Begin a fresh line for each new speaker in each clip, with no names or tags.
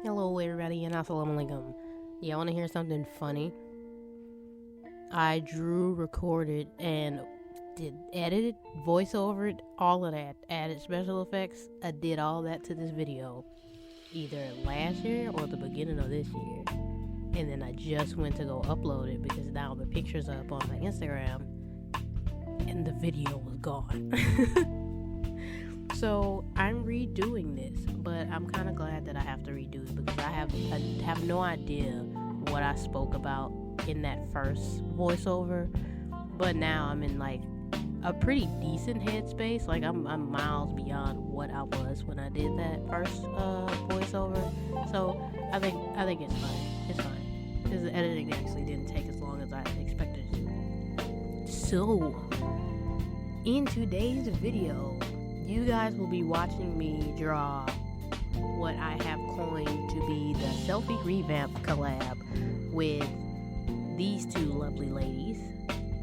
Hello everybody and assalamu alaikum. Yeah, I want to hear something funny. I drew, recorded, and edited, voiceovered, all of that. Added special effects. I did all that to this video either last year or the beginning of this year. And then I just went to go upload it because now the picture's up on my Instagram and the video was gone. So I'm redoing this, but I'm kind of glad that I have to redo it because I have no idea what I spoke about in that first voiceover. But now I'm in like a pretty decent headspace. Like I'm miles beyond what I was when I did that first voiceover. So I think it's fine. It's fine because the editing actually didn't take as long as I expected it to. So in today's video, you guys will be watching me draw what I have coined to be the Selfie Revamp collab with these two lovely ladies.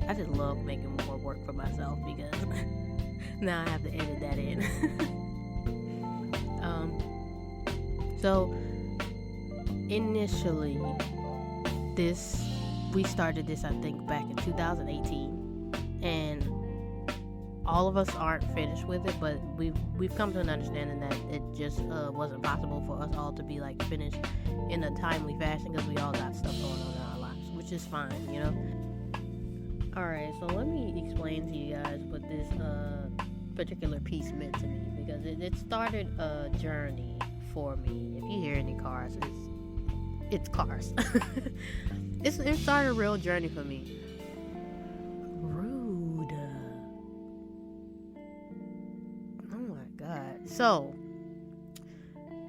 I just love making more work for myself because now I have to edit that in. So initially, we started this I think back in 2018, and all of us aren't finished with it, but we've come to an understanding that it just wasn't possible for us all to be like finished in a timely fashion because we all got stuff going on in our lives, which is fine, you know. Alright, so let me explain to you guys what this particular piece meant to me, because it started a journey for me. If you hear any cars, it's cars. It started a real journey for me. So,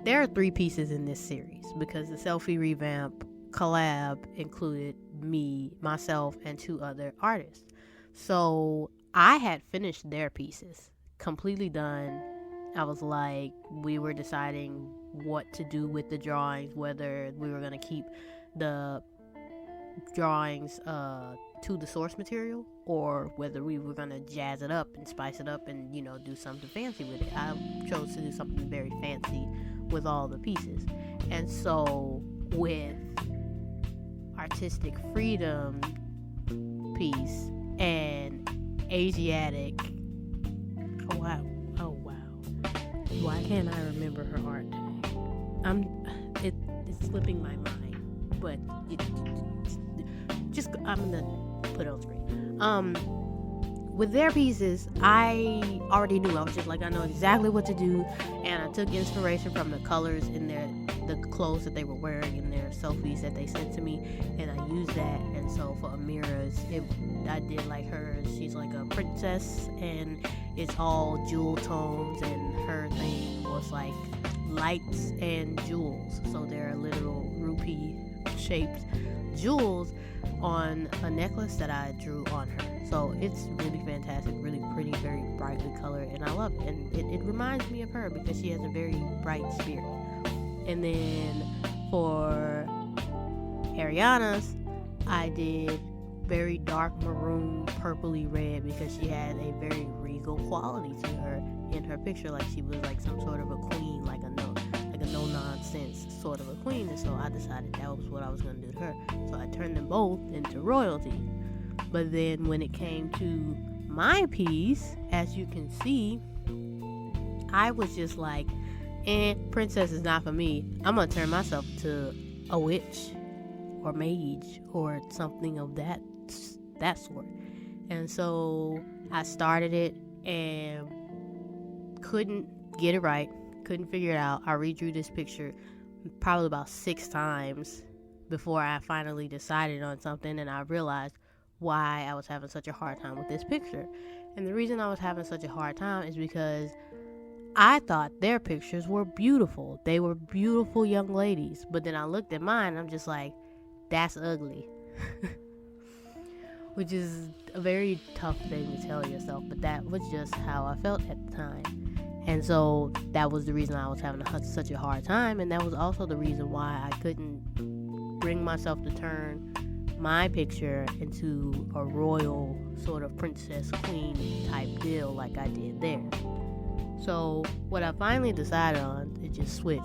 there are 3 pieces in this series because the Selfie Revamp collab included me, myself, and 2 other artists. So, I had finished their pieces, completely done. I was like, we were deciding what to do with the drawings, whether we were going to keep the drawings to the source material or whether we were going to jazz it up and spice it up and, you know, do something fancy with it. I chose to do something very fancy with all the pieces. And so with Artistic Freedom piece and Asiatic, oh wow, why can't I remember her art tag? It's slipping my mind, but I'm gonna put it on screen. With their pieces, I already knew. I was just like, I know exactly what to do, and I took inspiration from the colors in the clothes that they were wearing in their selfies that they sent to me, and I used that. And so for Ameera's, I did like hers. She's like a princess, and it's all jewel tones, and her thing was like lights and jewels. So there are literal rupee shaped jewels on a necklace that I drew on her. So it's really fantastic, really pretty, very brightly colored, and I love it. And it reminds me of her because she has a very bright spirit. And then for Ariyana's, I did very dark maroon, purpley red because she had a very regal quality to her in her picture, like she was like some sort of a queen, like a no nonsense sort of a queen. And so I decided that was what I was going to do to her. So I turned them both into royalty. But then when it came to my piece, as you can see, I was just like, princess is not for me. I'm going to turn myself to a witch or mage or something of that sort. And so I started it and couldn't get it right. Couldn't figure it out. I redrew this picture probably about 6 times before I finally decided on something, and I realized why I was having such a hard time with this picture. And the reason I was having such a hard time is because I thought their pictures were beautiful. They were beautiful young ladies. But then I looked at mine and I'm just like, that's ugly. Which is a very tough thing to tell yourself, but that was just how I felt at the time. And so that was the reason I was having such a hard time, and that was also the reason why I couldn't bring myself to turn my picture into a royal sort of princess queen type deal like I did there. So what I finally decided on is just switch.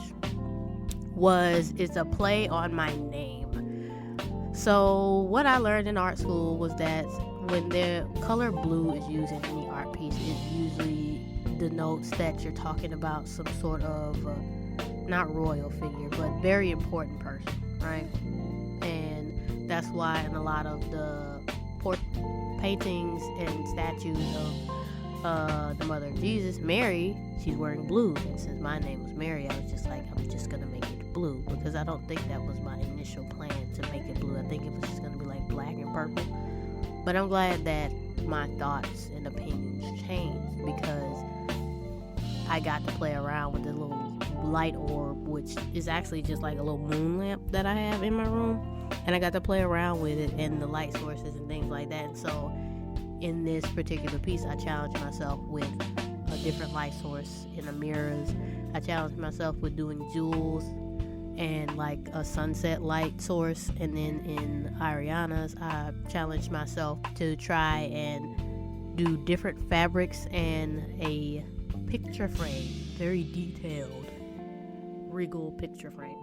is a play on my name. So what I learned in art school was that when the color blue is used in any art piece, it usually denotes that you're talking about some sort of not royal figure, but very important person, right? And that's why in a lot of the paintings and statues of the mother of Jesus, Mary, she's wearing blue. And since my name was Mary, I was just like, I'm just gonna make it blue, because I don't think that was my initial plan to make it blue. I think it was just gonna be like black and purple. But I'm glad that my thoughts and opinions changed, because I got to play around with the little light orb, which is actually just like a little moon lamp that I have in my room, and I got to play around with it and the light sources and things like that. And so in this particular piece, I challenged myself with a different light source in Ameera's. I challenged myself with doing jewels and like a sunset light source, and then in Ariyana's, I challenged myself to try and do different fabrics and a picture frame, very detailed, regal picture frame.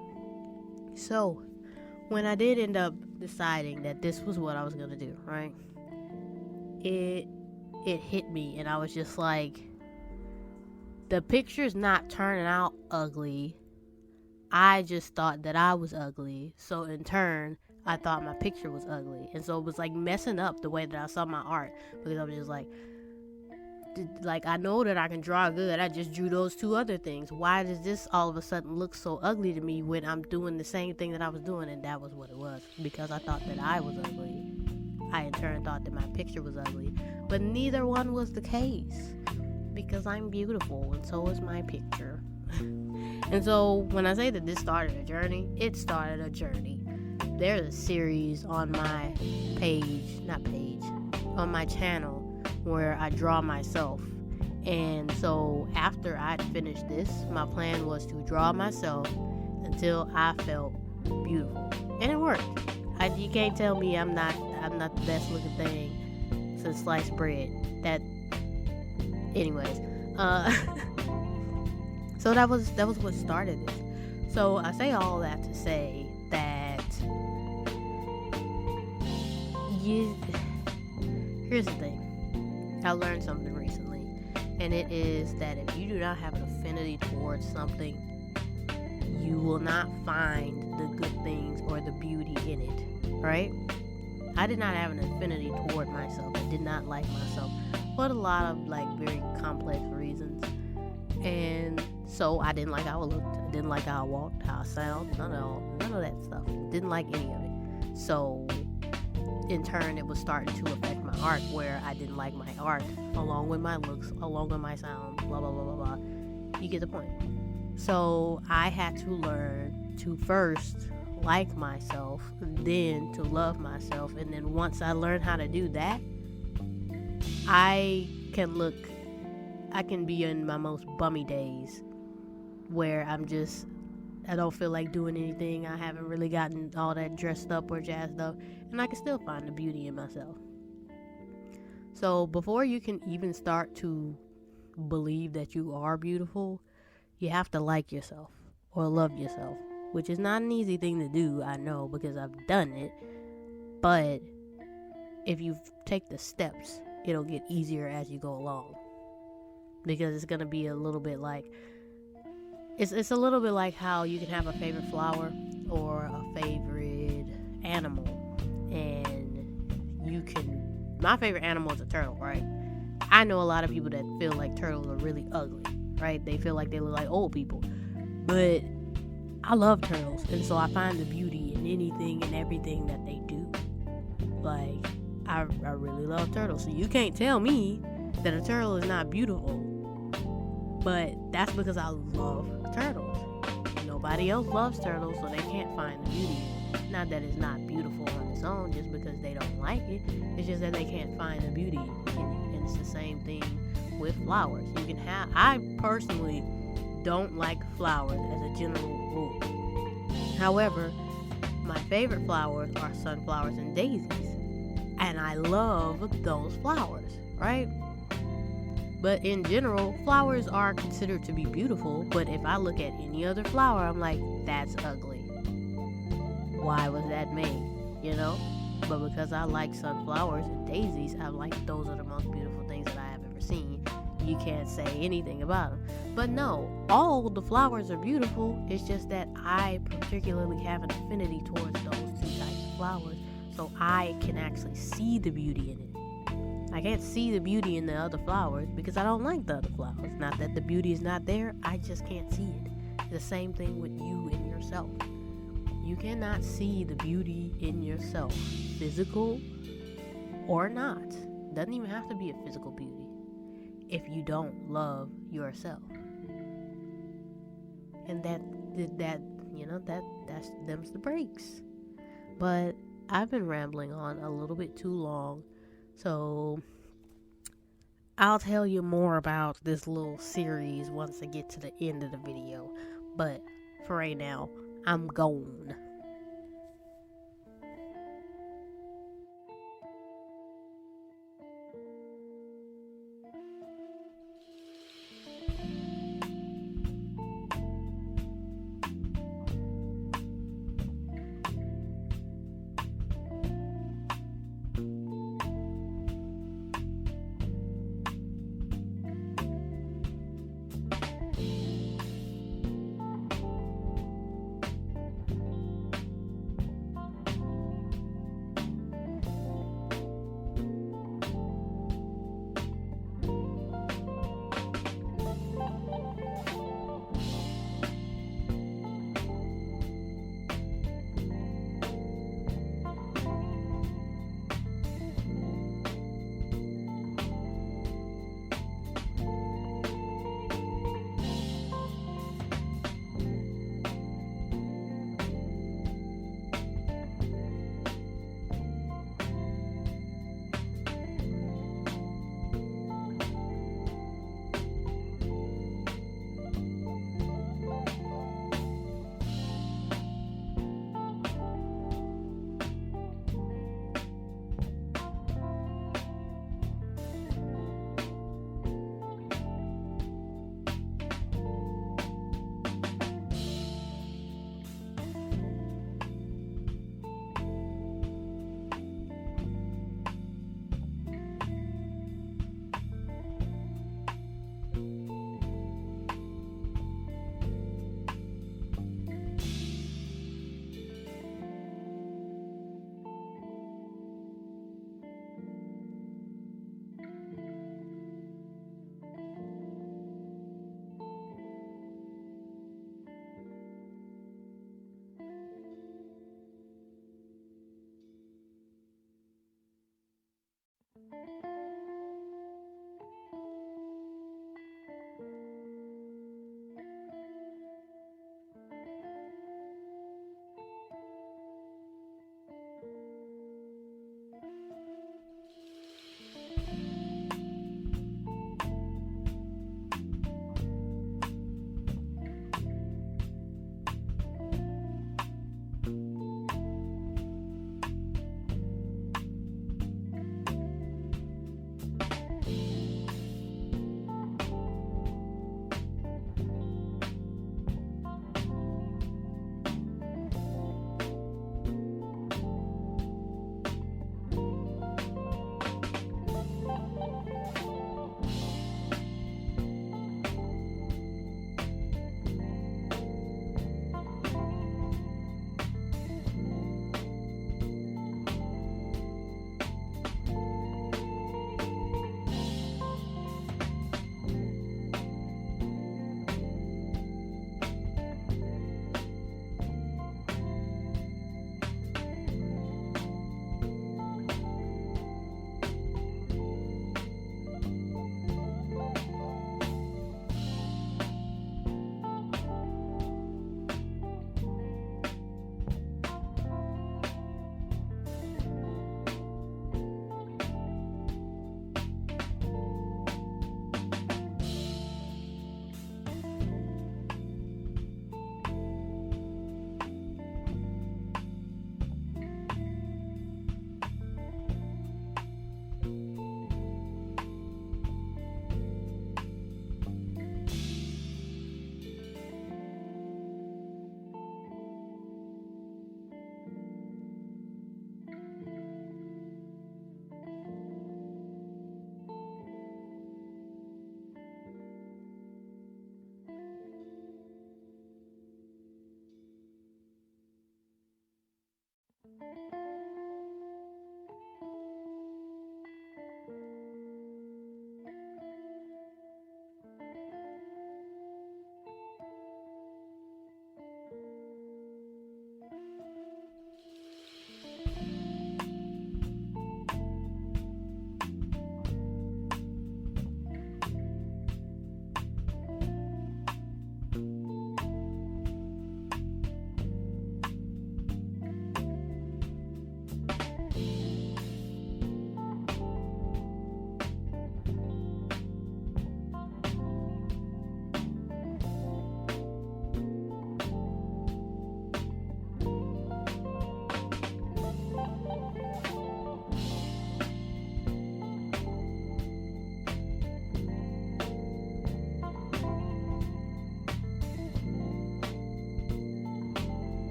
So when I did end up deciding that this was what I was gonna do, right, it hit me, and I was just like, the picture's not turning out ugly. I just thought that I was ugly, so in turn I thought my picture was ugly, and so it was like messing up the way that I saw my art, because I was just like I know that I can draw good. I just drew those two other things. Why does this all of a sudden look so ugly to me when I'm doing the same thing that I was doing? And that was what it was, because I thought that I was ugly. I in turn thought that my picture was ugly, but neither one was the case, because I'm beautiful and so is my picture. And so when I say that this started a journey, it started a journey. There's a series on my on my channel where I draw myself. And so after I'd finished this, my plan was to draw myself until I felt beautiful. And it worked. You can't tell me I'm not the best looking thing since sliced bread. Anyways, so that was what started it. So I say all that to say that here's the thing. I learned something recently, and it is that if you do not have an affinity towards something, you will not find the good things or the beauty in it, right? I did not have an affinity toward myself. I did not like myself for a lot of like very complex reasons, and so I didn't like how I looked. I didn't like how I walked, how I sounded, none of that stuff. Didn't like any of it. So in turn, it was starting to affect my art, where I didn't like my art, along with my looks, along with my sound, blah, blah, blah, blah, blah. You get the point. So I had to learn to first like myself, then to love myself. And then once I learned how to do that, I can be in my most bummy days where I don't feel like doing anything. I haven't really gotten all that dressed up or jazzed up, and I can still find the beauty in myself. So before you can even start to believe that you are beautiful, you have to like yourself or love yourself, which is not an easy thing to do, I know, because I've done it. But if you take the steps, it'll get easier as you go along, because it's going to be a little bit like It's a little bit like how you can have a favorite flower or a favorite animal, and my favorite animal is a turtle, right? I know a lot of people that feel like turtles are really ugly, right? They feel like they look like old people, but I love turtles, and so I find the beauty in anything and everything that they do. Like, I really love turtles, so you can't tell me that a turtle is not beautiful. But that's because I love turtles. Nobody else loves turtles, so they can't find the beauty in it. Not that it's not beautiful on its own just because they don't like it. It's just that they can't find the beauty in it. And it's the same thing with flowers. I personally don't like flowers as a general rule. However, my favorite flowers are sunflowers and daisies. And I love those flowers, right? But in general, flowers are considered to be beautiful. But if I look at any other flower, I'm like, that's ugly. Why was that made? You know? But because I like sunflowers and daisies, I'm like, those are the most beautiful things that I have ever seen. You can't say anything about them. But no, all the flowers are beautiful. It's just that I particularly have an affinity towards those two types of flowers. So I can actually see the beauty in it. I can't see the beauty in the other flowers because I don't like the other flowers. Not that the beauty is not there, I just can't see it. The same thing with you and yourself. You cannot see the beauty in yourself, physical or not. Doesn't even have to be a physical beauty if you don't love yourself. And that's them's the breaks. But I've been rambling on a little bit too long. So I'll tell you more about this little series once I get to the end of the video. But for right now, I'm gone.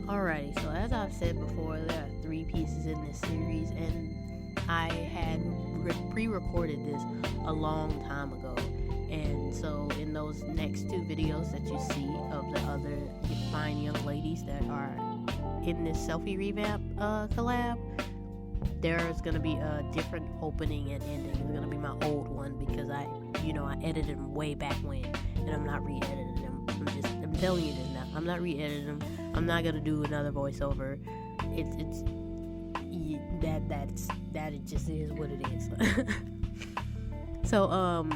Alrighty, so as I've said before, there are 3 pieces in this series, and I had pre-recorded this a long time ago. And so in those next 2 videos that you see of the other fine young ladies that are in this Selfie Revamp collab, there's going to be a different opening and ending. It's going to be my old one because I edited them way back when, and I'm not re-editing them. I'm telling you this now. I'm not re-editing them. I'm not gonna do another voiceover. It just is what it is. So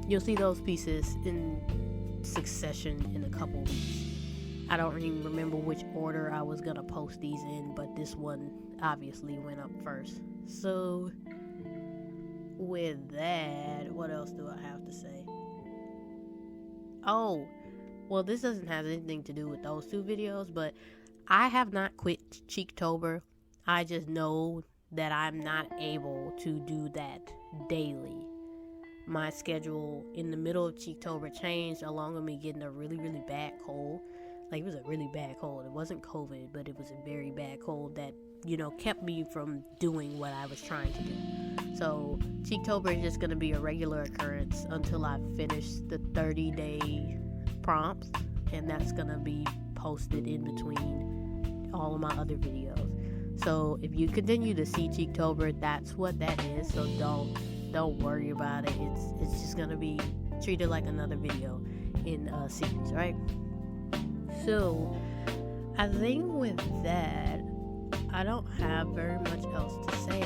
you'll see those pieces in succession in a couple weeks. I don't even remember which order I was gonna post these in, but this one obviously went up first. So with that, what else do I have to say? Oh, well, this doesn't have anything to do with those 2 videos, but I have not quit Cheektober. I just know that I'm not able to do that daily. My schedule in the middle of Cheektober changed along with me getting a really, really bad cold. Like, it was a really bad cold. It wasn't COVID, but it was a very bad cold that, kept me from doing what I was trying to do. So, Cheektober is just going to be a regular occurrence until I finish the 30-day prompts, and that's going to be posted in between all of my other videos. So, if you continue to see Cheektober, that's what that is. So, don't worry about it. It's just going to be treat it like another video in a series, right? So I think with that, I don't have very much else to say,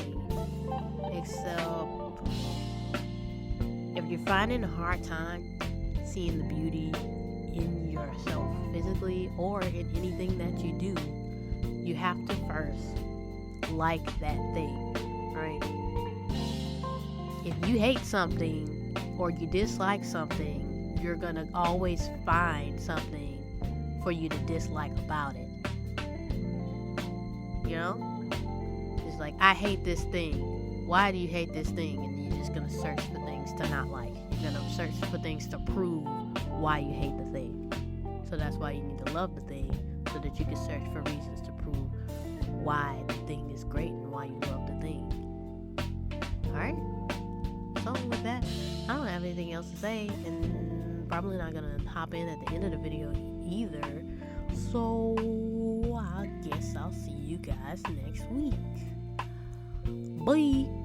except if you're finding a hard time seeing the beauty in yourself physically or in anything that you do, you have to first like that thing, right? If you hate something or you dislike something, you're gonna always find something for you to dislike about it. You know? It's like, I hate this thing. Why do you hate this thing? And you're just gonna search for things to not like. You're gonna search for things to prove why you hate the thing. So that's why you need to love the thing, so that you can search for reasons to prove why the thing is great and why you love the thing. Alright? So with that, I don't have anything else to say, and probably not gonna hop in at the end of the video either. So I guess I'll see you guys next week. Bye!